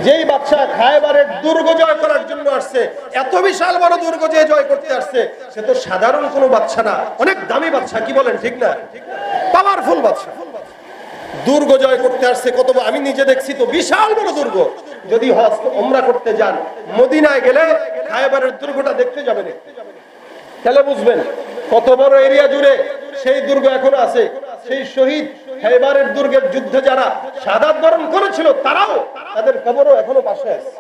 যেই বাদশা খায়বারের দুর্গ জয় করার জন্য আসছে, এত বিশাল বড় দুর্গ যে জয় করতে আসছে, সে তো সাধারণ কোনো বাদশা না, অনেক দামি বাদশা, কি বলেন ঠিক না? পাওয়ারফুল বাদশা, দুর্গ জয় করতে আসছে। কত, আমি নিজে দেখছি তো, বিশাল বড় দুর্গ। যদি হজ ওমরা করতে যান, মদিনায় গেলে খায়বারের দুর্গটা দেখতে যাবেন, তাহলে বুঝবেন কত বড় এরিয়া জুড়ে সেই দুর্গ এখনো আছে। সেই শহীদ খায়বারের দুর্গের যুদ্ধে যারা শাহাদাত বরণ করেছিল, তারাও, তাদের কবরও এখনো পাশে আছে।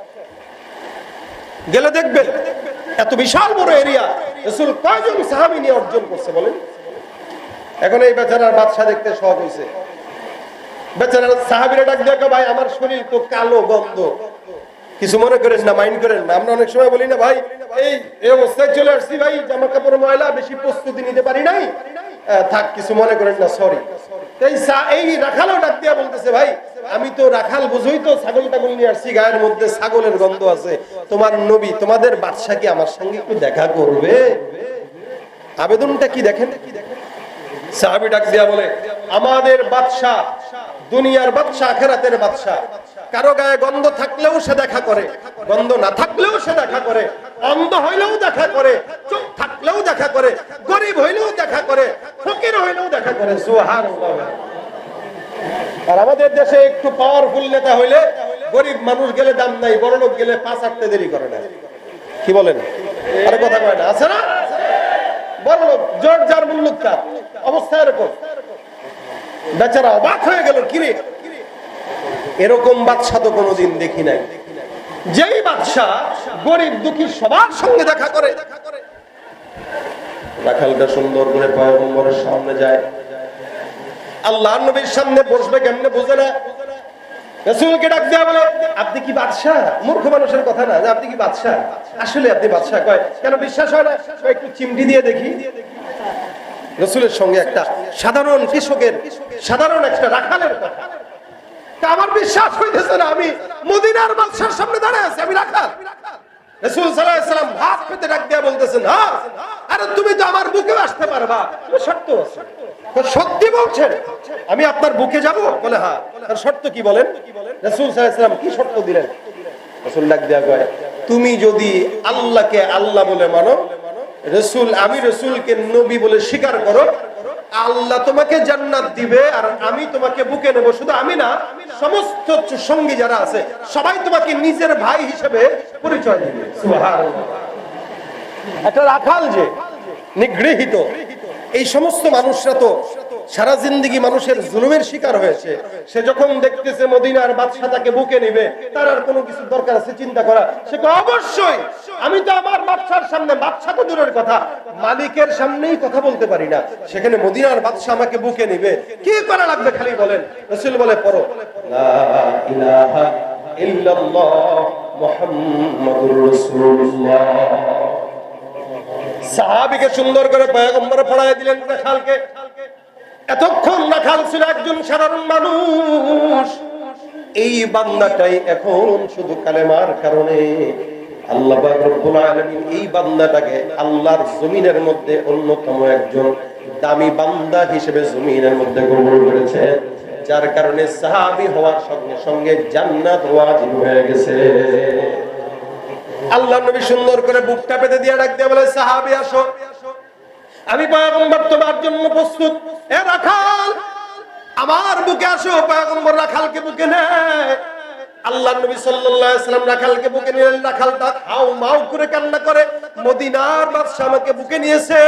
গেলে দেখবেন এত বিশাল বড় এরিয়া রাসূল কয়জন সাহাবী নিয়ে অর্জন করছে বলেন। এখন এই বেচারার বাদশা দেখতে সহজ হয়েছে। বেচারার সাহাবীরা ডাক দেখো, ভাই আমার শরীর তো কালো গন্ধ, কিছু মনে করেন না, মাইন্ড করেন না। আমরা অনেক সময় বলি না, ভাই এই অবস্থায় চলে আসছি, ভাই জামা কাপড় ময়লা, বেশি প্রস্তুতি নিতে পারি নাই, থাক কিছু মনে করেন না, সরি। এই রাখালও ডাক দিয়া বলতেছে, ভাই আমি তো রাখাল, বুঝোই তো, ছাগল টাগল নিয়ে আসছি, গায়ের মধ্যে ছাগলের গন্ধ আছে, তোমার নবী তোমাদের বাদশা কি আমার সঙ্গে একটু দেখা করবে? আবেদনটা কি দেখেন। সাহাবী ডাক দিয়া বলে, আমাদের বাদশা দুনিয়ার বাদশা, আখিরাতের বাদশা, কারো গায়ে গন্ধ থাকলেও সে দেখা করে, গন্ধ না থাকলেও সে দেখা করে, অন্ধ হইলেও দেখা করে, চোখ থাকলেও দেখা করে, গরিব হইলেও দেখা করে, ফকির হইলেও দেখা করে। সুবহানাল্লাহ। আর আমাদের দেশে একটু পাওয়ারফুল নেতা হইলে গরিব মানুষ গেলে দাম নাই, বড় লোক গেলে পাঁচ আটতে দেরি করে না, কি বলেন? আরে কথা কয় না, আছে না? বড় লোক জোর যার মুল্লুক তার অবস্থা এরকম। বেচারা অবাক হয়ে গেল, কিরে এরকম বাদশা তো কোনোদিন দেখি নাই, যেই বাদশা গরিব দুঃখী সবার সঙ্গে দেখা করে। রাখালটা সুন্দর করে পয়গম্বরের সামনে যায়, আল্লাহর নবীর সামনে বসবে কেমনে বোঝে না। রাসূলকে ডাক দেয়া বলে, আপনি কি বাদশা? মূর্খ মানুষের কথা না যে আপনি কি বাদশা, আসলে আপনি বাদশা। কয় কেন বিশ্বাস হয় না? একটু চিমটি দিয়ে দেখি। রাসূলের সঙ্গে একটা সাধারণ কৃষকের, সাধারণ একটা রাখালের কথা, আমার বিশ্বাস হইতেছে না, আমি মদিনার বাদশার সামনে দাঁড়ায় আছি, আমি রাখাল। রাসূল সাল্লাল্লাহু আলাইহি ওয়াসাল্লাম হাত পেতে ডাক দিয়া বলতেছেন, হ্যাঁ, আরে তুমি তো আমার বুকে আসতে পারবা, শর্ত আছে। সত্যি বলছেন আমি আপনার বুকে যাব? বলে হ্যাঁ। আর শর্ত কি বলেন? রাসূল সাল্লাল্লাহু আলাইহি ওয়াসাল্লাম কি শর্ত দিলেন? রাসূল ডাক দিয়া কয়, তুমি যদি আল্লাহকে আল্লাহ বলে মানো, রাসূল আমি রাসূলকে নবী বলে স্বীকার করো, আল্লাহ তোমাকে জান্নাত দিবে, আর আমি তোমাকে বুকে নেব। শুধু আমি না, সমস্ত সঙ্গী যারা আছে সবাই তোমাকে নিজের ভাই হিসেবে পরিচয় দিবে। সুবহানাল্লাহ। একটা রাখাল যে নিগৃহীত, এই সমস্ত মানুষরা তো সারা জিন্দেগি মানুষের জুলুমের শিকার হয়েছে। সে যখন দেখতেছে মদিনার বাদশা তাকে বুকে নিবে, তার আর কোনো কিছু দরকার আছে চিন্তা করা? সে অবশ্যই, আমি তো আমার বাদশার সামনে, বাদশা তো দূরের কথা, মালিকের সামনেই কথা বলতে পারি না, সেখানে মদিনার বাদশা আমাকে বুকে নিবে, কি করা লাগবে খালি বলেন। রাসূল বলে, পড়ো লা ইলাহা ইল্লাল্লাহ মুহাম্মাদুর রাসূলুল্লাহ। সাহাবীকে সুন্দর করে পয়গম্বর পড়ায় দিলেন রাখালকে। এতক্ষণ রাখাল ছিল একজন সাধারণ মানুষ, এই বান্দাটাই এখন শুধু কালেমার কারণে আল্লাহ পাক রব্বুল আলামিন এই বান্দাটাকে আল্লাহর জমিনের মধ্যে অন্যতম একজন দামি বান্দা হিসেবে জমিনের মধ্যে কবুল করেছে, যার কারণে সাহাবী হওয়ার সঙ্গে সঙ্গে জান্নাত ওয়াজিব হয়ে গেছে। আল্লাহর নবী সুন্দর করে বুকটা পেতে দিয়ে ডাক দিয়ে বলে, সাহাবী আসো, আমি পয়গম্বর তোমার জন্য প্রস্তুত। এ রাখাল আমার বুকে আসো। পয়গম্বর রাখালকে বুকে নেয়। আল্লাহর নবী সাল্লাল্লাহু আলাইহি ওয়াসাল্লাম রাখালকে বুকে নিলেন। রাখালটা হাউ মাউ করে কান্না করে, মদিনার বাদশা আমাকে বুকে নিয়েছে,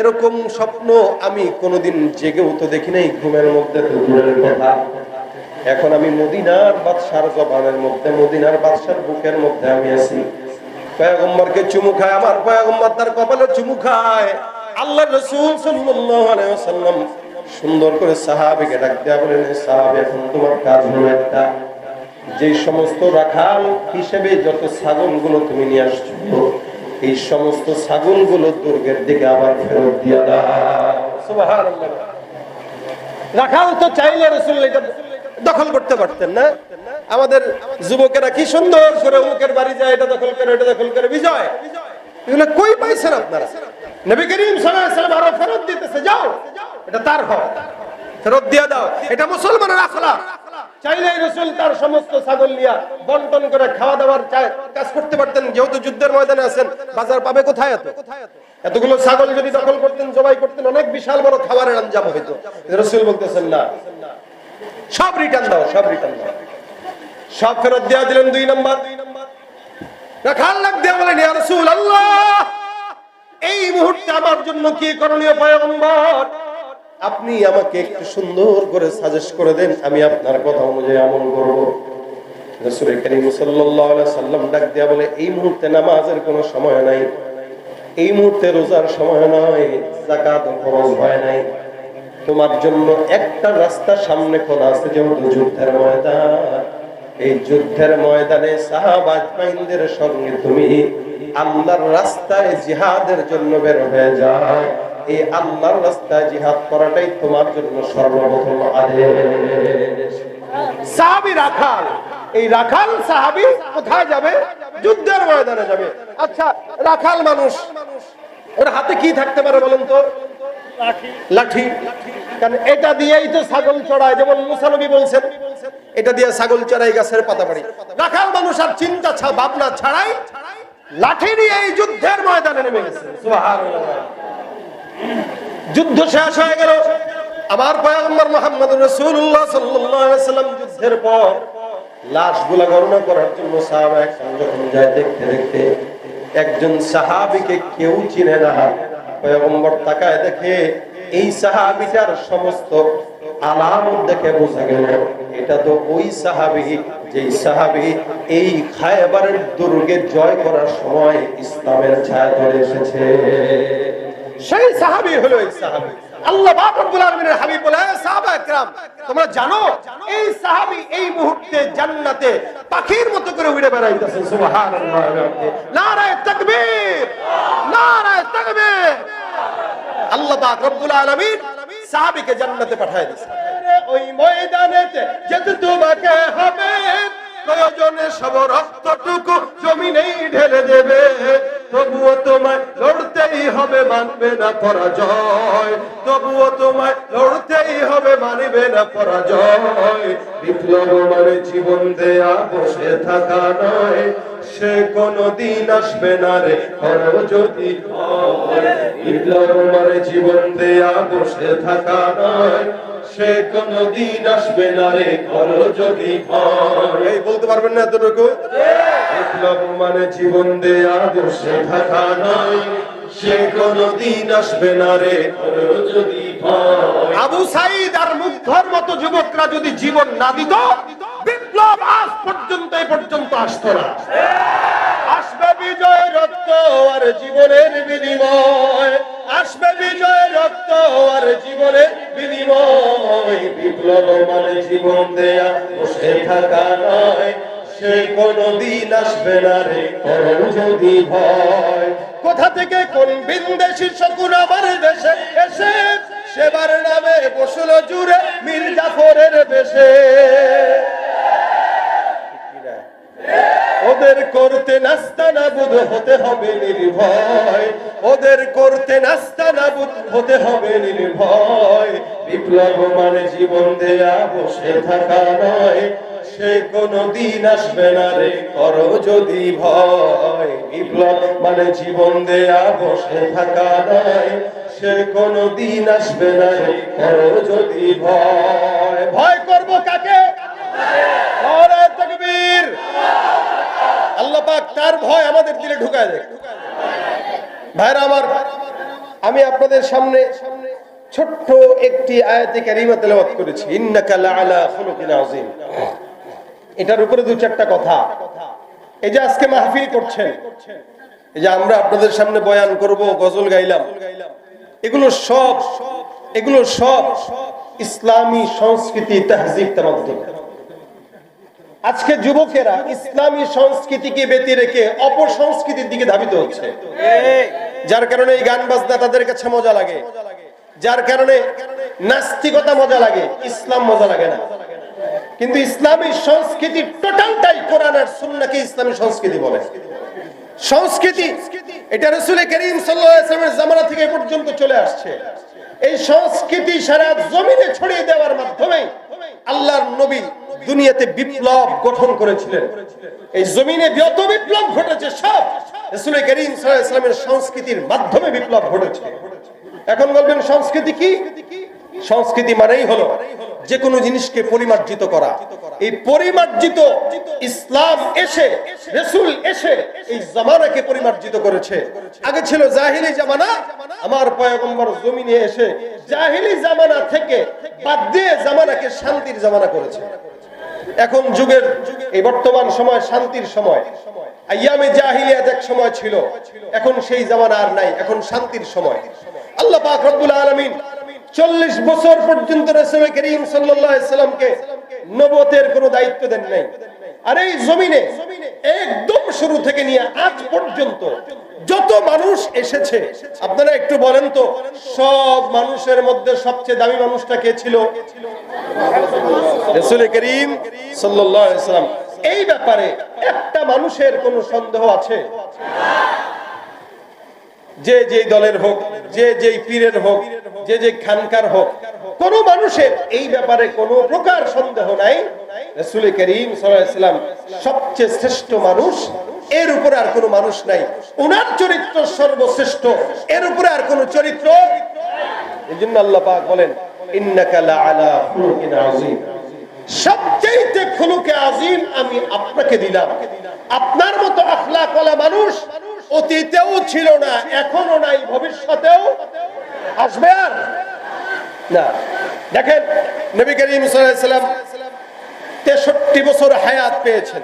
এরকম স্বপ্ন আমি কোনোদিন জেগেও তো দেখি নাই, ঘুমের মধ্যে তো দূরের কথা। এখন আমি মদিনার বাদশার জবানের মধ্যে, মদিনার বাদশার বুকের মধ্যে আমি আছি। পয়গম্বরকে চুমু খায়, আমার পয়গম্বর তার কপালে চুমু খায়। আল্লাহর রাসূল সাল্লাল্লাহু আলাইহি ওয়াসাল্লাম সুন্দর করে সাহাবীকে ডাক দেয়া বলেন, সাহাবী এখন তোমার কাজ হলো একটা, যে সমস্ত রাখাল হিসেবে যত ছাগলগুলো তুমি নিয়ে আসছো, এই সমস্ত ছাগলগুলো দুর্গের দিকে আবার ফেরত দিয়ে দাও। সুবহানাল্লাহ। রাখাল তো চাইলে রাসূল এটা দখল করতে পারতেন না। আমাদের যুবকেরা কি সুন্দর করে অমুকের বাড়ি যায়, এটা দখল করে, এটা দখল করে, বিজয়। এগুলো কই পাইছেন আপনারা? নবী করিম সাল্লাল্লাহু আলাইহি ওয়াসাল্লাম আরো ফেরত দিতেছে, যাও, এটা তার হক, ফেরত দিয়ে দাও, এটা মুসলমানের আখলাক। চাইলে রাসূল তার সমস্ত ছাগল নিয়ে বন্টন করে খাওয়া দাওয়ার কাজ করতে পারতেন। যেহেতু যুদ্ধের ময়দানে আছেন, বাজার পাবে কোথায় এতগুলো ছাগল যদি দখল করতেন, জবাই করতেন, অনেক বিশাল বড় খাবারের আঞ্জাম হইতো। রাসূল বলতেছেন না, সব রিটার্ন দাও, সব রিটার্ন দাও, সব ফেরত দেওয়া দিলেন। 2 নাম্বার, রাখাল লাগ দেয়া বলেন, ইয়া রাসূলুল্লাহ, এই মুহূর্তে আমার জন্য কি করণীয় পয়গম্বর? আপনি আমাকে একটু সুন্দর করে সাজেস্ট করে দেন, আমি আপনার কথা অনুযায়ী আমল করব। রাসূল করিম সাল্লাল্লাহু আলাইহি সাল্লাম ডাক দেয়া বলে, এই মুহূর্তে নামাজের কোনো সময় নাই, এই মুহূর্তে রোজার সময় নয়, যাকাত ফরজ হয় নাই, তোমার জন্য একটা রাস্তা সামনে খোলা আছে, যেমন যুদ্ধের ময়দান। এই যুদ্ধের ময়দানে সাহাবা আজমাইনদের সঙ্গে তুমি আল্লাহর রাস্তায় জিহাদের জন্য বের হয়ে যাও। এই আল্লাহর রাস্তায় জিহাদ করাটাই তোমার জন্য সর্বপ্রথম আদেশ। সাহাবী রাখাল, এই রাখাল সাহাবী কোথায় যাবে? যুদ্ধের ময়দানে যাবে। আচ্ছা, রাখাল মানুষ, ওর হাতে কি থাকতে পারে বলেন তো? লাঠি। কারণ এটা দিয়েই তো ছাগল চড়ায়, যেমন মুসা নবী বলছেন, এটা দিয়ে ছাগল চড়াই গাছের পাতা বাড়ি। রাখাল মানুষ আর চিন্তা ভাবনা ছাড়াই লাঠি নিয়ে এই যুদ্ধের ময়দানে নেমে গেছে। সুবহানাল্লাহ। যুদ্ধ শেষ হয়ে গেল। আমার পয়গম্বর মুহাম্মদুর রাসূলুল্লাহ সাল্লাল্লাহু আলাইহি ওয়াসাল্লাম যুদ্ধের পর লাশগুলো গণনা করার জন্য সাহাবা একসঙ্গে যখন যায়, দেখতে দেখতে একজন সাহাবীকে কেউ চিনে না। পয়গম্বর তাকায় দেখে এই সাহাবীটার সমস্ত আলামত দেখে বোঝা গেল এটা তো ওই সাহাবী, যেই সাহাবী এই খায়বারের দুর্গে জয় করার সময় ইসলামের ছায়া ধরে এসেছে। সেই সাহাবী হলো এই সাহাবী। আল্লাহ পাক রব্বুল আলামিনের হাবিব বলে, সাহাবা একরাম, তোমরা জানো এই সাহাবী এই মুহূর্তে জান্নাতে পাখির মতো করে উড়ে বেড়াইতেছে। সুবহানাল্লাহ। নারায়ে তাকবীর, নারায়ে তাকবীর। আল্লাহ পাক রব্বুল আলামিন সাহাবীকে জান্নাতে পাঠিয়ে দিয়েছে। ওই ময়দানেতে যেতে তোমাকে হবে, প্রয়োজনে সব রক্তটুকু জমিনেই ঢেলে দেবে, তবুও তোমায় লড়তেই হবে, মানবে না পরাজয়, তবুও তোমায় লড়তেই হবে, মানবে না পরাজয়। বিপ্লব মানে জীবন দেয়া বসে থাকা নয়, সে কোনদিন আসবে না রে করো যদি ভয়। বিপ্লব মানে জীবন দেয়া বসে থাকা নয়, সে কোনদিন আসবে না রে করো যদি ভয়। এই বলতে পারবেন না এতটুকু? বিপ্লব মানে জীবন দেয়া বসে থাকা নয়, সে কোনদিন আসবে না রে করো যদি ভয়। আবু সাঈদ আর মুগ্ধর মতো যুবকরা যদি জীবন না দিত, বিপ্লব আজ পর্যন্ত এই পর্যন্ত আসতো না। আসবে বিজয় রক্ত আর জীবনের বিনিময়, আসবে বিজয় রক্ত আর জীবনের বিনিময়। বিপ্লব মানে জীবন দেয়া বসে থাকা নয়, সে কোনদিন আসবে না রে করো যদি ভয়। কোথা থেকে কোন বিন্দেশি শকুন আমার দেশে এসে সেবার নামে বসলো জুড়ে মীর জাফরের বেশে। ওদের করতে নাস্তানাবুদ হতে হবে নির্ভয়, ওদের করতে নাস্তানাবুদ হতে হবে নির্ভয়। বিপ্লব মানে জীবন দেয়া বসে থাকা নয়, সে কোনদিন আসবে না রে করো যদি ভয়। বিপ্লব মানে জীবন দেয়া বসে থাকা নয়, সে কোনদিন আসবে না রে করো যদি ভয়। ভয় করব কাকে? নারায়ে তাকবীর। আল্লাহ পাক তার ভয় আমাদের দিলে ঢুকায় দেয়। ভাইরা আমার, আমি আপনাদের সামনে ছোট্ট একটি আয়াতে কারিমা তেলাওয়াত করেছি, ইন্নাকা লাআলা খুলুকিন আযীম। এটার উপরে 2-4টা কথা। এই যে আজকে মাহফিল করছেন, এই যে আমরা আপনাদের সামনে বয়ান করব, গজল গাইলাম, এগুলো সব ইসলামী সংস্কৃতি, তাহজিব, তামাদ্দুন। আজকে যুবকেরা ইসলামী সংস্কৃতিকে ব্যতি রেখে অপসংস্কৃতির দিকে ধাবিত হচ্ছে, যার কারণে এই গান বাজনা তাদের কাছে মজা লাগে, যার কারণে নাস্তিকতা মজা লাগে, ইসলাম মজা লাগে না। কিন্তু ইসলামী সংস্কৃতি টোটালটাই কোরআন আর সুন্নাহকে ইসলামী সংস্কৃতি বলে। সংস্কৃতি এটা রাসূল করিম সাল্লাল্লাহু আলাইহি ওয়াসাল্লামের জামানা থেকে পর্যন্ত চলে আসছে। এই সংস্কৃতি সারা জমিনে ছড়িয়ে দেওয়ার মাধ্যমে আল্লাহর নবী দুনিয়াতে বিপ্লব গঠন করেছিলেন। এই জমিনে যত বিপ্লব ঘটেছে সব রাসূল করিম সাল্লাল্লাহু আলাইহি ওয়াসাল্লামের সংস্কৃতির মাধ্যমে বিপ্লব ঘটেছে। এখন বলবেন সংস্কৃতি কি? সংস্কৃতি মানেই হলো যে কোনো জিনিসকে পরিমার্জিত করা। এই পরিমার্জিত ইসলাম এসে, রাসূল এসে এই জামানাকে পরিমার্জিত করেছে। আগে ছিল জাহিলি জামানা, আমার পয়গম্বর জমিনে এসে জাহিলি জামানা থেকে বাদ দিয়ে জামানাকে শান্তির জামানা করেছে। এখন যুগের এই বর্তমান সময় শান্তির সময়। আইয়ামে জাহিলিয়াত এক সময় ছিল, এখন সেই জামানা আর নাই, এখন শান্তির সময়। আল্লাহ পাক রব্বুল আলামিন 40 বছর পর্যন্ত রাসূল করিম সাল্লাল্লাহু আলাইহি সাল্লামকে নবুয়তের কোনো দায়িত্ব দেন নাই। আর এই জমিনে একদম শুরু থেকে নিয়ে আজ পর্যন্ত যত মানুষ এসেছে, আপনারা একটু বলেন তো, সব মানুষের মধ্যে সবচেয়ে দামি মানুষটা কে ছিল? রাসূল করিম সাল্লাল্লাহু আলাইহি সাল্লাম। এই ব্যাপারে একটা মানুষের কোনো সন্দেহ আছে? যে যেই দলের হোক, যে যেই পীরের হোক, যে যে খানকার হোক, কোন মানুষের এই ব্যাপারে কোনো প্রকার সন্দেহ নাই, রাসূল করিম সাল্লাল্লাহু আলাইহি সাল্লাম সবচেয়ে শ্রেষ্ঠ মানুষ, এর উপরে আর কোনো মানুষ নাই। ওনার চরিত্র সর্বশ্রেষ্ঠ, এর উপরে আর কোনো চরিত্র। এজন্য আল্লাহ পাক বলেন, ইন্নাকা লাআলা খুলুকিন আযীম, সবচেয়ে খুলুকে আযীম আমি আপনাকে দিলাম। আপনার মতো আখলাক ওয়ালা মানুষ অতীতেও ছিল না, এখনো নাই, ভবিষ্যতেও আসবে আর না। দেখেন নবী করিম সাল্লাল্লাহু আলাইহি সাল্লাম 63 বছর হায়াত পেয়েছেন।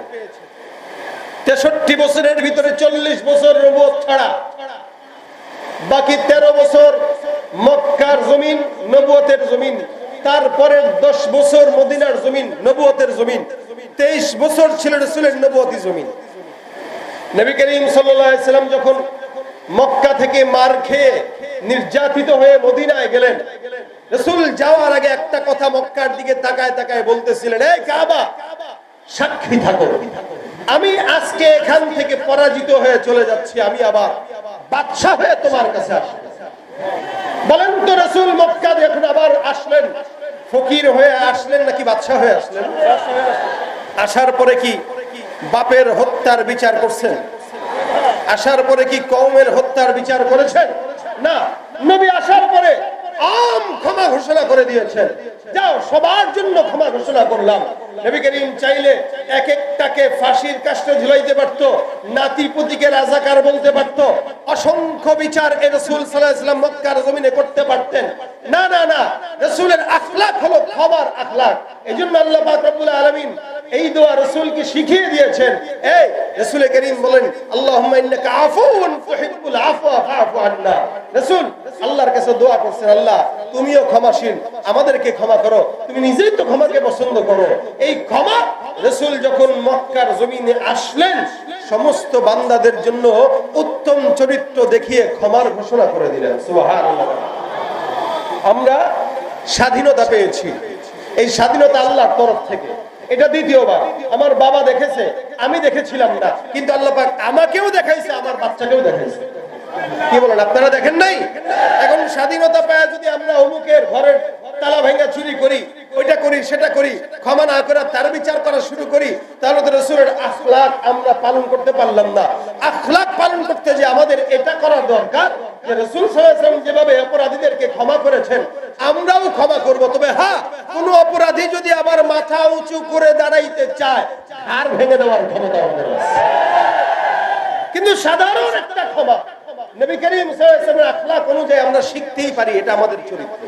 63 বছরের ভিতরে 40 বছর নবুয়ত ছাড়া, বাকি 13 বছর মক্কার জমিন, নবুয়তের জমিন। তারপরে 10 বছর মদিনার জমিন, নবুয়তের জমিন। 23 বছর ছিল রাসূলের নবুয়তি জমিন। নবী করিম সাল্লাল্লাহু আলাইহি সাল্লাম যখন মক্কা থেকে মার খেয়ে নির্যাতিত হয়ে মদিনায় গেলেন, রাসূল যাওয়ার আগে একটা কথা মক্কার দিকে তাকায় তাকায় বলতেছিলেন, এই কাবা, সাক্ষী থাকো, আমি আজকে এখান থেকে পরাজিত হয়ে চলে যাচ্ছি, আমি আবার বাদশা হয়ে তোমার কাছে আসব। বলেন তো, রাসূল মক্কা যখন আবার আসলেন, ফকির হয়ে আসলেন নাকি বাদশা হয়ে আসলেন? আসার পরে কি বাপের হত্যার বিচার করছেন? আসার পরে কি কওমের হত্যার বিচার করেছেন? না, নবী আসার পরে আম ক্ষমা ঘোষণা করে দিয়েছেন, যাও সবার জন্য ক্ষমা ঘোষণা করলাম। নবী করিম চাইলে এক একটাকে ফাঁসির কাস্টে ঝুলাইতে পারত, নাতিপুতিকে রাজাকার বলতে পারত, অসংখ্য বিচার এ রাসূল সাল্লাল্লাহু আলাইহি ওয়াসাল্লাম মক্কার জমিনে করতে পারতেন। না না না, রাসূলের আখলাক হলো ক্ষমার আখলাক। এজন্য আল্লাহ পাক রব্বুল আলামিন এই দোয়া রাসূলকে শিখিয়ে দিয়েছেন। এই রাসূল করিম বলেন, আল্লাহুম্মা ইন্নাকা আফুউন তুহিব্বুল আফওয়া ফাআফু আন্না। রাসূল আল্লাহর কাছে দোয়া করছেন, আল্লাহ তুমিও ক্ষমাশীল, আমাদেরকে ক্ষমা করো, তুমি নিজেই তো ক্ষমাকে পছন্দ করো। এই ক্ষমা রাসূল যখন মক্কার জমিনে আসলেন, সমস্ত বান্দাদের জন্য উত্তম চরিত্র দেখিয়ে ক্ষমার ঘোষণা করে দিলেন। সুবহানাল্লাহ। আমরা স্বাধীনতা পেয়েছি, এই স্বাধীনতা আল্লাহর তরফ থেকে। এটা দ্বিতীয়বার। আমার বাবা দেখেছে, আমি দেখেছিলাম না, কিন্তু আল্লাহ পাক আমাকেও দেখাইছে, আমার বাচ্চাকেও দেখাইছে। কি বলেন, আপনারা দেখেন নাই? এখন স্বাধীনতা পায় যদি আমরা অমুকের ঘরের তালা ভাঙা চুরি করি, ওইটা করি, সেটা করি, ক্ষমা না করে তার বিচার করা শুরু করি, তাহলে তো রাসূলের আখলাক আমরা পালন করতে পারলাম না। আখলাক পালন করতে যে আমাদের এটা করা দরকার যে রাসূল সাল্লাল্লাহু আলাইহি ওয়াসাল্লাম যেভাবে অপরাধীদেরকে ক্ষমা করেছেন, আমরাও ক্ষমা করব। তবে হ্যাঁ, কোন অপরাধী যদি আবার মাথা উঁচু করে দাঁড়াইতে চায়, আর ভেঙে দেওয়ার ক্ষমতা আমাদের আছে। কিন্তু সাধারণ একটা ক্ষমা নবী করিম সাল্লাল্লাহু আলাইহি ওয়াসাল্লামের আখলাক অনুযায়ী আমরা শিখতেই পারি, এটা আমাদের চরিত্র।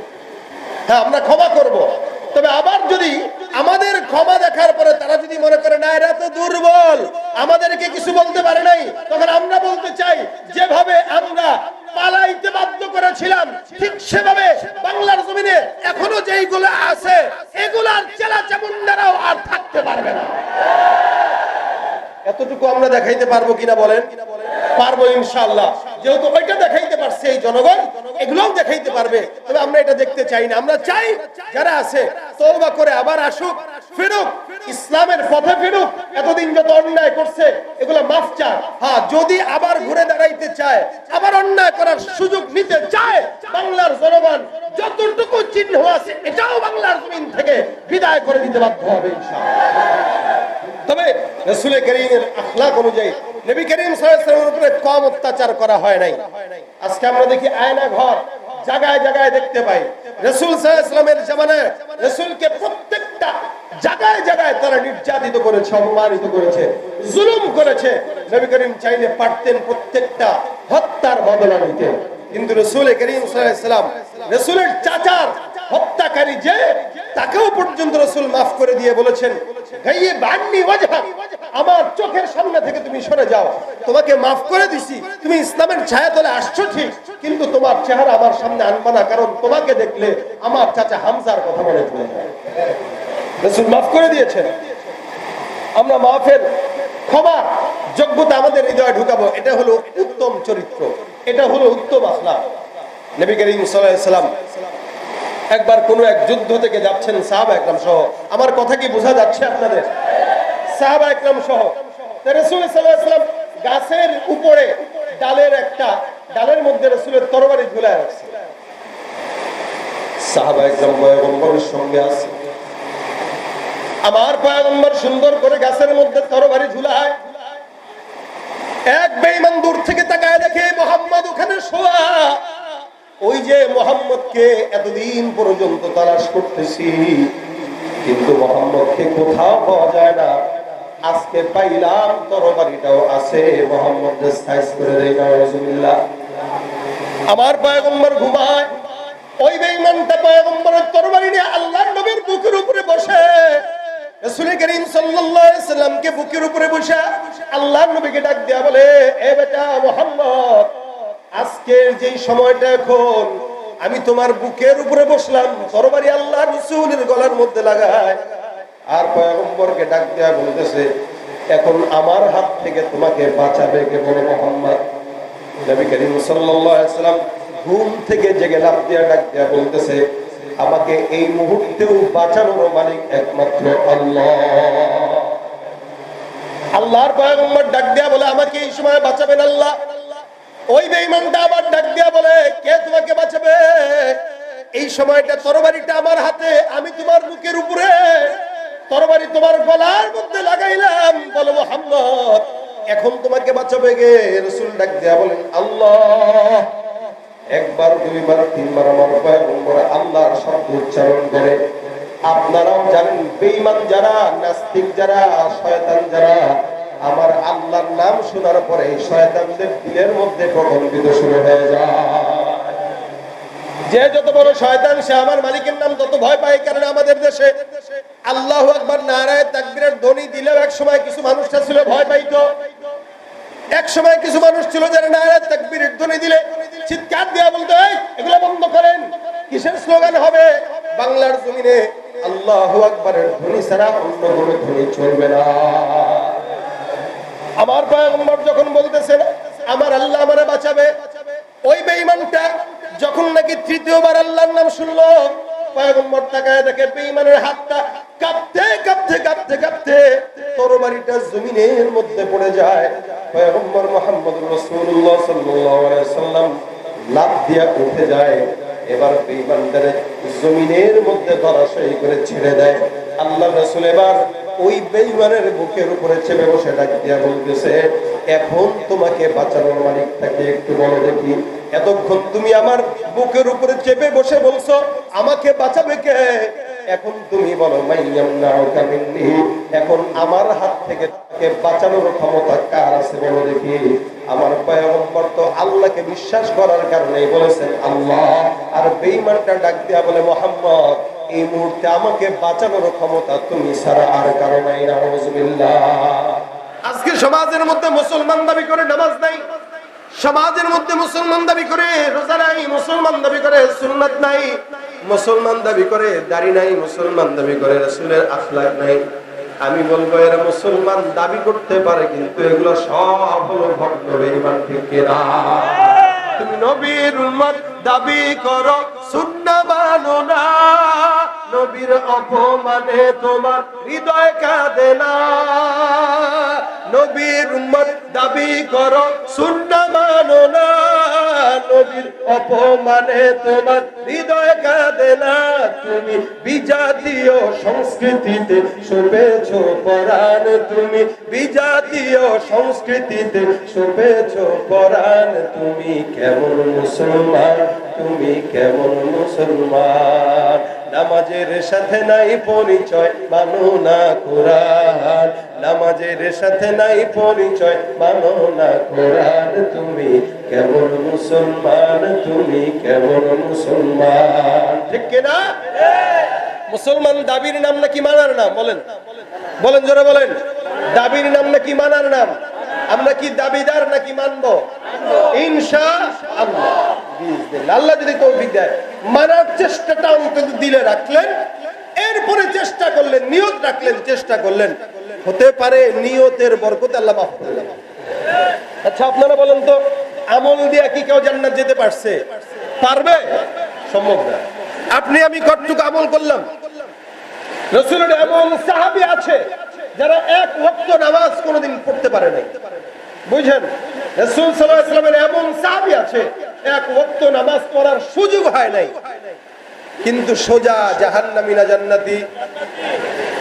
হ্যাঁ, আমরা ক্ষমা করব। তবে আবার যদি আমাদের ক্ষমা দেখার পরে তারা যদি মনে করে না এরা তো দুর্বল, আমাদেরকে কিছু বলতে পারে নাই, তখন আমরা বলতে চাই যেভাবে আমরা পালাইতে বাধ্য করেছিলাম, ঠিক সেভাবে বাংলার জমিনে এখনো যেইগুলো আছে এগুলার চেলা চামুন্ডারাও আর থাকতে পারবে না। এতটুকু আমরা দেখাইতে পারবো কিনা বলেন? পারবো ইনশাআল্লাহ। যেহেতু ওইটা দেখাইতে পারছে এই জনগণ, এগুলোও দেখাইতে পারবে। তবে আমরা এটা দেখতে চাই না। আমরা চাই যারা আছে তওবা করে আবার আসুক, ফিরুক, ইসলামের পথে ফিরুক, এতদিন যত অন্যায় করছে এগুলো মাফ চায়। হ্যাঁ, যদি আবার ঘুরে দাঁড়াইতে চায়, আবার অন্যায় করার সুযোগ নিতে চায়, বাংলার জনগণ যতটুকু চিহ্ন আছে এটাও বাংলার জমিন থেকে বিদায় করে দিতে বাধ্য হবে ইনশাআল্লাহ। তবে রাসূল করিমের আখলাক অনুযায়ী নবী করিম সাল্লাল্লাহু আলাইহি ওয়াসাল্লামের উপরে কম অত্যাচার করা হয় নাই। আজকে আমরা দেখি আয়না ঘর জায়গায় জায়গায় দেখতে পাই। রাসূল সাল্লাল্লাহু আলাইহি ওয়াসাল্লামের জামানায় রাসূলকে প্রত্যেকটা জায়গায় জায়গায় তারা নির্যাতিত করেছে, অপমানিত করেছে, জুলুম করেছে। নবী করিম চাইলে পারতেন প্রত্যেকটা হত্যার বদলা নিতে, কিন্তু রাসূল করিম সাল্লাল্লাহু আলাইহি ওয়াসাল্লাম রাসূলের চাচার হত্যাকারী যে, তাকেও পর্যন্ত রাসূল মাফ করে দিয়ে বলেছেন, গায়িব আন্নি ওয়াজহাক, আমার চোখের সামনে থেকে তুমি সরে যাও, তোমাকে মাফ করে দিছি, তুমি ইসলামের ছায়াতলে আসছো ঠিক, কিন্তু তোমার চেহারা আমার সামনে আনবা না, কারণ তোমাকে দেখলে আমার চাচা হামজার কথা মনে পড়ে যায়। রাসূল মাফ করে দিয়েছেন। আমরা মাফের ক্ষমা যোগ্যতা আমাদের হৃদয়ে ঢুকাবো, এটা হলো উত্তম চরিত্র, এটা হলো উত্তম আখলাক। নবী করিম সাল্লাল্লাহু আলাইহি ওয়াসাল্লাম একবার কোন এক যুদ্ধ থেকে যাচ্ছেন সাহাবা একরাম সহ, আমার কথা কি বোঝা যাচ্ছে আপনাদের? সাহাবা একরাম সহ রাসূল সাল্লাল্লাহু আলাইহি ওয়াসাল্লাম গাছের উপরে ডালের মধ্যে রাসূলের তরবারি ঝুলায় রাখছে। সাহাবা একরাম পয়গম্বরের সঙ্গে আছে, আমার পয়গম্বর সুন্দর করে গাছের মধ্যে তরবারি ঝুলায়। এক বেঈমান দূর থেকে তাকায় দেখে মুহাম্মদ ওখানে শোয়া। ওই যে মুহাম্মদকে এতদিন পর্যন্ত তালাশ করতেছি, কিন্তু মুহাম্মদকে কোথাও পাওয়া যায় না, আজকে পাইলাম, তরবারিটাও আছে। মুহাম্মদ সাইজ করে দেয় নাউজুবিল্লাহ। আমার পয়গম্বর ঘুমায়, ওই বেঈমানটা পয়গম্বরের তরবারি নিয়ে আল্লাহর নবীর বুকের উপরে বসে, রাসূল করিম সাল্লাল্লাহু আলাইহি সাল্লামকে বুকের উপরে বসে আল্লাহর নবীকে ডাক দেয়া বলে, এ বেটা মুহাম্মদ, আজকের যেই সময়টা এখন আমি তোমার বুকের উপরে বসলাম, তরবারি আল্লাহর রাসূলের গলার মধ্যে লাগায়, আর পয়গম্বরকে ডাক দেয়া বলতেছে, এখন আমার হাত থেকে তোমাকে বাঁচাবে কে বলে মুহাম্মদ? নবী করিম সাল্লাল্লাহু আলাইহি সাল্লাম ঘুম থেকে জেগে লাফ দিয়া ডাক দেয়া বলতেছে, আমাকে এই মুহূর্তেও বাঁচানোর মালিক একমাত্র আল্লাহ। আল্লাহর পয়গম্বর ডাক দেয়া বলে, আমাকে এই সময় বাঁচাবেন আল্লাহ। ওই বেঈমানটা আবার ডাক দেয়া বলে, কে তোমাকে বাঁচাবে? এই সময়টা তরবারিটা আমার হাতে, আমি তোমার বুকের উপরে, তরবারি তোমার গলার মধ্যে লাগাইলাম, বলো মুহাম্মদ এখন তোমাকে বাঁচাবে কে? রাসূল ডাক দেয়া বলেন, আল্লাহ। একবার, দুইবার, তিনবার আমার পয়গম্বর আল্লাহর শব্দ উচ্চারণ করে। আপনারাও জানেন, বেঈমান যারা, নাস্তিক যারা, শয়তান যারা, আমার আল্লাহর নাম শোনার পরে শয়তানদের দিলের মধ্যে প্রকম্পিত শুরু হয়ে যায়। যে যত বড় শয়তান, সে আমার মালিকের নাম তত ভয় পায়। কারণ আমাদের দেশে আল্লাহু আকবার নারায়ে তাকবীরের ধ্বনি দিলেও এক সময় কিছু মানুষটা ছিল ভয় পাইতো। এক সময় কিছু মানুষ ছিল যারা নারায়ে তাকবীরের ধ্বনি দিলে চিৎকার দিয়ে বলতো, এই এগুলো বন্ধ করেন, কিসের স্লোগান হবে? বাংলার জমিনে আল্লাহু আকবারের ধ্বনি ছাড়া অন্য কোনো ধ্বনি চলবে না। আমার পয়গম্বর যখন বলতেছেন আমার আল্লাহ আমারে বাঁচাবে, ওই বেঈমানটা যখন নাকি তৃতীয়বার আল্লাহর নাম শুনলো, পয়গম্বর তাকায় দেখে বেঈমানের হাতটা কাঁপতে কাঁপতে কাঁপতে কাঁপতে তরবারিটা জমিনের মধ্যে পড়ে যায়। পয়গম্বর মুহাম্মদুর রাসূলুল্লাহ সাল্লাল্লাহু আলাইহি ওয়াসাল্লাম লাফ দিয়া উঠে যায়। এবার বেঈমানদের জমিনের মধ্যে ধরাশায়ী করে ছেড়ে দেয়। আল্লাহর রাসূল এবার ওই বেঈমানের বুকের উপরে চেপে বসে ডাক দিয়া বলতেছে, এখন তোমাকে বাঁচানোর মালিকটাকে একটু বলো দেখি। এতক্ষণ তুমি আমার বুকের উপরে চেপে বসে বলছো আমাকে বাঁচাবে কে, এখন তুমি বলো মাইয়ামনাউকা মিন্নি, এখন আমার হাত থেকে তাকে বাঁচানোর ক্ষমতা কার আছে বলো দেখি। আমার পয়গম্বর তো আল্লাহকে বিশ্বাস করার কারণেই বলেছেন আল্লাহ, আর বেঈমানটা ডাক দিয়া বলে মুহাম্মদ এই মুহূর্তে আমাকে বাঁচানোর ক্ষমতা তুমি ছাড়া আর কারো নাই। নাউজুবিল্লাহ। আজকে সমাজের মধ্যে মুসলমান দাবি করে নামাজ নাই, সমাজের মধ্যে মুসলমান দাবি করে রোজা নাই, মুসলমান দাবি করে সুন্নাত নাই, মুসলমান দাবি করে দাড়ি নাই, মুসলমান দাবি করে রাসূলের আখলাক নাই। আমি বলবো এরা মুসলমান দাবি করতে পারে, কিন্তু এগুলো সব হলো ভণ্ড বেঈমান, ঠিক কিনা? তুমি নবীর উম্মত দাবি করো সুন্নাহ মানো না, নবীর অপমানে তোমার হৃদয় কাঁদে না। নবীর উম্মত দাবি করো সুন্নাহ মানো না, নবীর অপমানে তোমার হৃদয় কাঁদে না। তুমি বিজাতীয় সংস্কৃতিতে সপেছ পরাণ, তুমি বিজাতীয় সংস্কৃতিতে সপেছ পরাণ। তুমি কেমন মুসলমান, তুমি কেমন মুসলমান? নামাজের সাথে নাই পরিচয়, মানো না কোরআন। নামাজের সাথে নাই পরিচয়, মানো না কোরআন। তুমি কেমন মুসলমান, তুমি কেমন মুসলমান? ঠিক কিনা? মুসলমান দাবির নাম নাকি মানার নাম? বলেন বলেন, জোরে বলেন। দাবির নাম নাকি মানার নাম? আমরা কি দাবিদার নাকি মানবো? ইনশাআল্লাহ, আল্লাহ যদি তৌফিক দেয়। মানার চেষ্টাটা অন্তত দিলে রাখলেন, এরপরে চেষ্টা করলেন, নিয়ত রাখলেন, চেষ্টা করলেন, হতে পারে নিয়তের বরকতে আল্লাহ মাফ করলেন। আচ্ছা আপনারা বলেন তো, আমল দিয়ে কি কেউ জান্নাত যেতে পারছে? পারবে? সম্ভব না। আপনি আমি কতটুকু আমল করলাম? রাসূলের এমন সাহাবী আছে যারা এক ওয়াক্ত নামাজ কোনোদিন পড়তে পারে নাই, বুঝেন? রাসূল সাল্লাল্লাহু আলাইহি ওয়াসাল্লামের এমন সাহাবী আছে এক ওয়াক্ত নামাজ পড়ার সুযোগ হয় নাই, কিন্তু সোজা জাহান্নামী না জান্নাতি?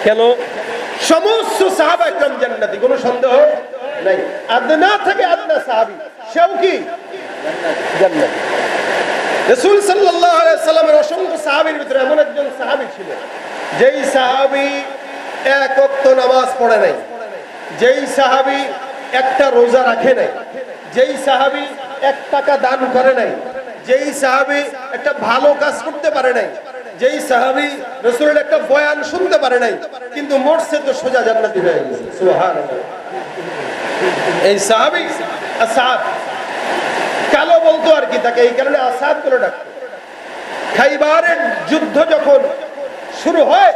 কেন? সমস্ত সাহাবা একরাম জান্নাতি, কোনো সন্দেহ নাই। আদনা থেকে আদনা সাহাবী, সেও কি জান্নাতি? রাসূল সাল্লাল্লাহু আলাইহি ওয়াসাল্লামের অসংখ্য সাহাবীর ভিতরে এমন একজন সাহাবী ছিল, যেই সাহাবী এক ওয়াক্ত নামাজ পড়ে নাই, যেই সাহাবী একটা রোজা রাখে নাই, যেই সাহাবী 1 টাকা দান করে নাই, যেই সাহাবী একটা ভালো কাজ করতে পারে নাই, যেই সাহাবী রাসূলের একটা বয়ান শুনতে পারে নাই, কিন্তু মরছে তো সোজা জান্নাতি হয়ে গেছে। সুবহানাল্লাহ। এই সাহাবী আসাদ, কালো বলতো আর কি তাকে, এই কারণে আসাদ বলে ডাকতো। খাইবারের যুদ্ধ যখন শুরু হয়,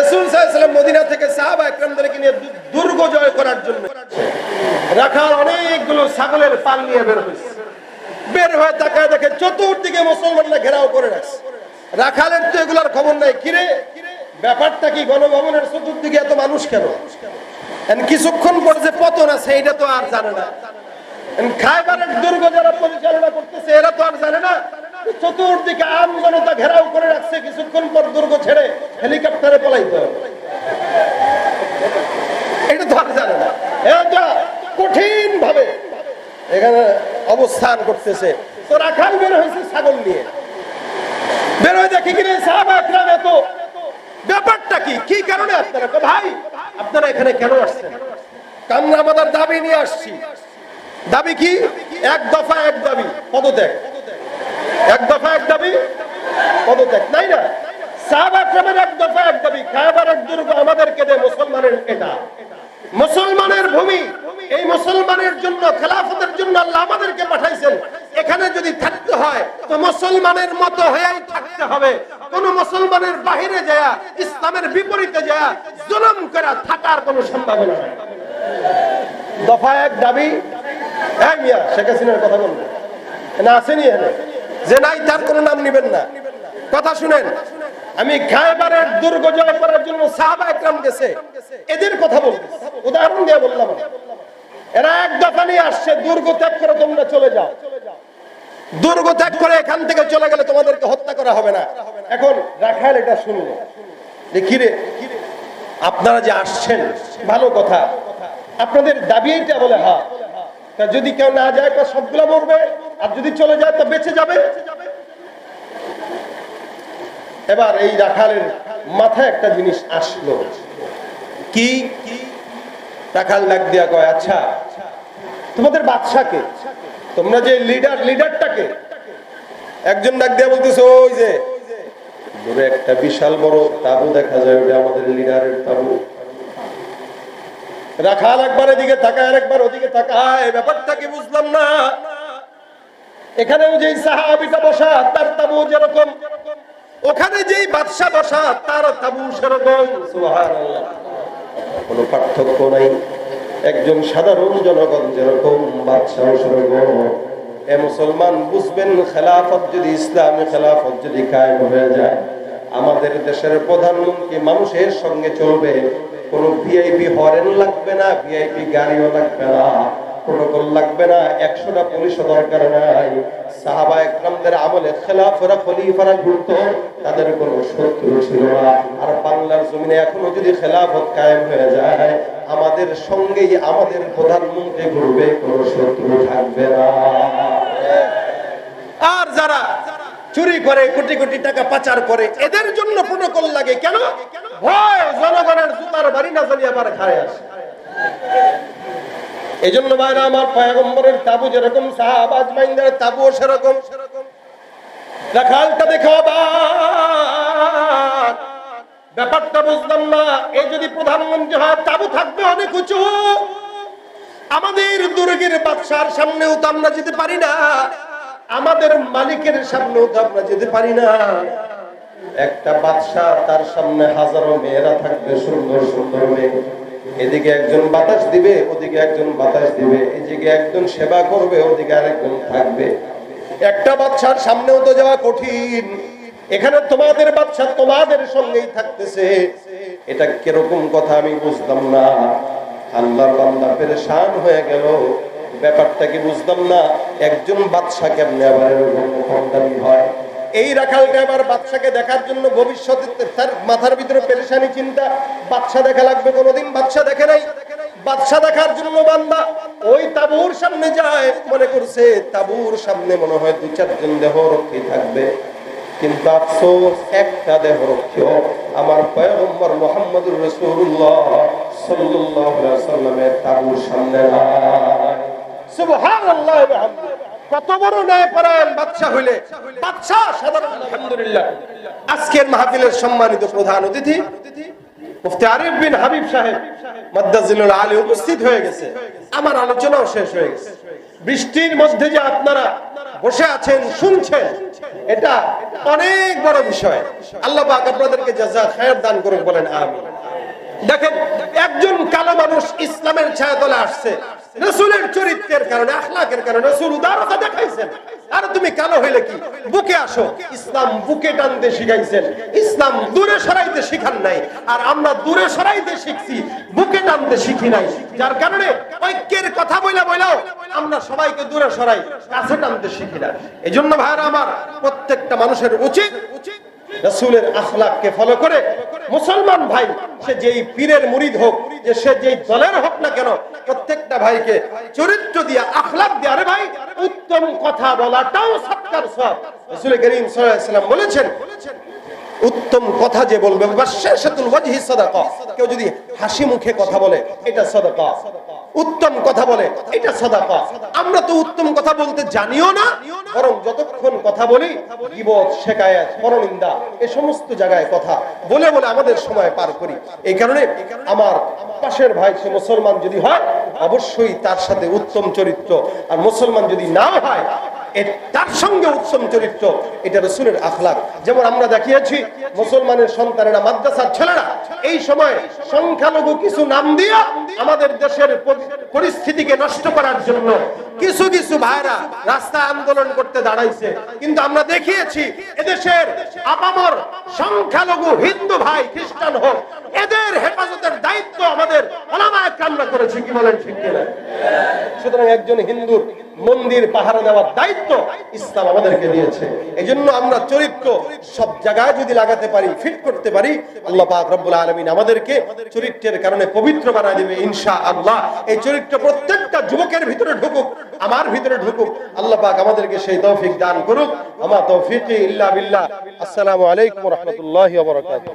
রাসূল সাল্লাল্লাহু আলাইহি ওয়াসাল্লাম মদিনা থেকে সাহাবা একরামদেরকে নিয়ে দুর্গ জয় করার জন্য রাখাল অনেকগুলো ছাগলের পাল নিয়ে বের হয়েছে। বের হয়ে তাকায় দেখে চতুর্দিকে মুসলমানরা ঘেরাও করে রাখছে। রাখালের তো এগুলোর খবর নাই, কিরে ব্যাপারটা কি? গণভবনের চতুর্দিকে এত মানুষ কেন? কিছুক্ষণ পর যে পতন আছে এটা তো আর জানে না। খাইবারের দুর্গ যারা পরিচালনা করতেছে এরা তো আর জানে না চতুর্দিকে আম জনতা ঘেরাও করে রাখছে, কিছুক্ষণ পর দুর্গ ছেড়ে হেলিকপ্টারে পলাইতে হবে, এটা তো আর জানে না। এটা কঠিন ভাবে এখানে অবস্থান করতেছে। তো রাখাল বের হয়েছে ছাগল নিয়ে, বের হয়ে দেখি কিনে সাহাবা একরাম এত, ব্যাপারটা কি? কি কারণে আপনারা? ভাই আপনারা এখানে কেন আসছেন? আমরা আমাদের দাবি নিয়ে আসছি। দাবি কি? এক দফা এক দাবি, পদত্যাগ। এক দফা এক দাবি, পদত্যাগ, তাই না? সাহাবা একরামের এক দফা এক দাবি, খায়বারের দুর্গ আমাদেরকে দে, মুসলমানের এটা মুসলমানের ভূমি, এই মুসলমানের জন্য, খেলাফতের জন্য আল্লাহ আমাদেরকে পাঠাইছেন। এখানে যদি থাকতে হয় তো মুসলমানের মতো হয়েই থাকতে হবে। কোন মুসলমানের বাহিরে যায় ইসলামের বিপরীতে যায় জুলুম করা থাকার কোনো সম্ভাবনা নেই। দফা এক দাবি। এই মিয়া, শেখ হাসিনার কথা বলবেন না? আসেনি এখানে যে নাই তার কোনো নাম নিবেন না। কথা শুনেন, আমি খায়বারের দুর্গ জয় করার জন্য সাহাবা একরাম গেছে, এদের কথা বলতেছি, উদাহরণ দিয়ে বললাম। এরা এক দফা নিয়ে আসছে, দুর্গ ত্যাগ করে তোমরা চলে যাও। দুর্গ ত্যাগ করে এখান থেকে চলে গেলে তোমাদেরকে হত্যা করা হবে না। এখন রাখাল এটা শুনলো, দেখি রে আপনারা যে আসছেন ভালো কথা, আপনাদের দাবি এইটা? বলে হ্যাঁ। যদি কেউ না যায় তো সবগুলা মরবে, আর যদি চলে যায় তো বেঁচে যাবে। এবার এই রাখালের মাথায় একটা জিনিস আসলো, কি? রাখাল ডাক দিয়া কয়, আচ্ছা তোমাদের বাদশাকে, তোমরা যে লিডারটাকে? একজন ডাক দিয়া বলতেছে, ওই যে দূরে একটা বিশাল বড় তাবু দেখা যায়, ওটা আমাদের লিডারের তাবু। রাখাল একবার এদিকে তাকায়, আরেকবার ওদিকে তাকায়, ব্যাপারটা কি বুঝলাম না। এখানেও যেই সাহাবীটা বসা তার তাবু যেরকম, ওখানে যেই বাদশা বসা তার তাবু সেরকম। সুবহানাল্লাহ, কোনো পার্থক্য নাই। একজন সাধারণ জনগণ যেরকম, বাদশাও সেরকম। এ মুসলমান বুঝবেন, খেলাফত যদি ইসলামী খেলাফত যদি কায়েম হয়ে যায়, আমাদের দেশের প্রধানমন্ত্রী মানুষের সঙ্গে চলবে, কোনো ভিআইপি হরেন লাগবে না, ভিআইপি গাড়িও লাগবে না, প্রোটোকল লাগবে না, 100টা পুলিশও দরকার নাই। সাহাবা একরামদের আমলে খেলাফেরা খলিফারা ঘুরতো, তাদের কোনো শত্রু ছিল না। আর বাংলার জমিনে এখনো যদি খেলাফত কায়েম হয়ে যায়, আমাদের সঙ্গেই আমাদের প্রধানমন্ত্রী ঘুরবে, কোনো শত্রু থাকবে না। আর যারা চুরি করে, কোটি কোটি টাকা পাচার করে, এদের জন্য প্রোটোকল লাগে কেন? ভয় জনগণের জুতার বাড়ি না জানি আবার খায় আসে। এই জন্য ভাইরা আমার, পয়গম্বরের তাবু যেরকম সাহাবা আজমাইনদের তাবুও সেরকম। রাখালটা দেখাও ব্যাপারটা বুঝলাম না। এই যদি প্রধানমন্ত্রী হয়, তাবু থাকবে অনেক উঁচু। আমাদের দুর্গের বাদশার সামনেও তো আমরা যেতে পারি না, আমাদের মালিকের সামনেও তো আমরা যেতে পারি না। একটা বাদশা, তার সামনে হাজারো মেয়েরা থাকবে, সুন্দর সুন্দর মেয়ে। এদিকে একজন বাতাস দিবে, ওদিকে একজন বাতাস দিবে, এদিকে একজন সেবা করবে, ওদিকে আরেকজন থাকবে। একটা বাদশার সামনেও তো যাওয়া কঠিন, এখানে তোমাদের বাদশা তোমাদের সঙ্গেই থাকতেছে। এটা কিরকম কথা আমি বুঝলাম না। আল্লাহর বান্দা পেরেশান হয়ে গেল, ব্যাপারটা কি বুঝলাম না। একজন বাদশা কেমনে আবার এরকম মুখোমুখি হয়? এই রাখালটা আবার বাদশাকে দেখার জন্য ভবিষ্যতে তার মাথার ভিতরে পেরেশানি চিন্তা, বাদশা দেখা লাগবে। কোনোদিন বাদশা দেখে নাই, বাদশা দেখার জন্য বান্দা ওই তাবুর সামনে যায়, মনে করছে তাবুর সামনে মনে হয় 2-4 জন দেহরক্ষী থাকবে। কিন্তু আফসোস, একটা দেহরক্ষী আমার পয়গম্বর মুহাম্মদুর রাসূলুল্লাহ সাল্লাল্লাহু আলাইহি ওয়াসাল্লামের তাবুর সামনে নাই। সুবহানাল্লাহ ওয়া বিহামদিহি। কত বড় ন্যায়পরায়ণ বাদশা হইলে বাদশা সাধারণ। আলহামদুলিল্লাহ, আজকের মাহফিলের সম্মানিত প্রধান অতিথি মুফতি আরিফ বিন হাবিব সাহেব মাদ্দাজিলুল আলী উপস্থিত হয়ে গেছে। আমার আলোচনাও শেষ হয়ে গেছে। বৃষ্টির মধ্যে যে আপনারা বসে আছেন, শুনছেন, এটা অনেক বড় বিষয়। আল্লাহ পাক আপনাদেরকে জাযা খায়ের দান করুন, বলেন আমিন। দেখেন, একজন কালো মানুষ ইসলামের ছায়াতলে আসছে রাসূলের চরিত্রের কারণে, আখলাকের কারণে। রাসূল উদারতা দেখাইছেন। আর তুমি কালো হইলে কি, বুকে আসো। ইসলাম বুকে টানতে শিখাইছেন, ইসলাম দূরে সরাইতে শিখান নাই। আর আমরা দূরে সরাইতে শিখছি, বুকে টানতে শিখি নাই। যার কারণে ঐক্যের কথা বইলাও আমরা সবাইকে দূরে সরাই, কাছে টানতে শিখি না। এই জন্য ভাইরা আমার, প্রত্যেকটা মানুষের উচিত রাসূলের আখলাককে ফলো করে, মুসলমান ভাই সে যেই পীরের মুরিদ হোক, যে সে যেই দলের হোক না কেন, প্রত্যেকটা ভাইকে চরিত্র দিয়া, আখলাক দিয়া, আরে ভাই উত্তম কথা বলাটাও সৎকার সওয়াব। রাসূল করিম সাল্লাল্লাহু আলাইহি ওয়াসাল্লাম বলেছেন, উত্তম কথা যে বলবে, বাশশাতুল ওয়াজহি সাদাকা। কেউ যদি হাসি মুখে কথা বলে, এটা সাদাকা। উত্তম কথা বলে, এটা সাদাকা। আমরা তো উত্তম কথা বলতে জানিও না, বরং যতক্ষণ কথা বলি গীবত, শিকায়াত, পরনিন্দা, এই সমস্ত জায়গায় কথা বলে বলে আমাদের সময় পার করি। এই কারণে আমার পাশের ভাই সে মুসলমান যদি হয়, অবশ্যই তার সাথে উত্তম চরিত্র। আর মুসলমান যদি না হয়, তার সঙ্গে উত্তম চরিত্র, এটা রাসূলের আখলাক। যেমন আমরা দেখিয়েছি, মুসলমানের সন্তানেরা, মাদ্রাসার ছেলেরা এই সময় সংখ্যালঘু কিছু নাম দিয়া আমাদের দেশের পরিস্থিতিকে নষ্ট করার জন্য কিছু কিছু ভাইরা রাস্তায় আন্দোলন করতে দাঁড়াইছে। কিন্তু আমরা দেখিয়েছি, এদেশের আপামর সংখ্যালঘু হিন্দু ভাই, খ্রিস্টান হোক, এদের হেফাজতের দায়িত্ব আমাদের উলামায়ে কেরামরা করেছে। কি বলেন, ঠিক কিনা? সুতরাং একজন হিন্দুর মন্দির পাহারা দেওয়ার দায়িত্ব ইসলাম আমাদেরকে দিয়েছে। এই জন্য আমরা চরিত্র সব জায়গায় যদি লাগাতে পারি, ফিট করতে পারি, আল্লাহ পাক রব্বুল আলামিন আমাদেরকে চরিত্রের কারণে পবিত্র বানায় দিবে ইনশাআল্লাহ। এই চরিত্র প্রত্যেকটা যুবকের ভিতরে ঢুকুক, আমার ভিতরে ঢুকুক। আল্লাহ পাক আমাদেরকে সেই তৌফিক দান করুক। আমা তৌফিকি ইল্লা বিল্লাহ। আসসালামু আলাইকুম ওয়া রাহমাতুল্লাহি ওয়া বারাকাতুহু।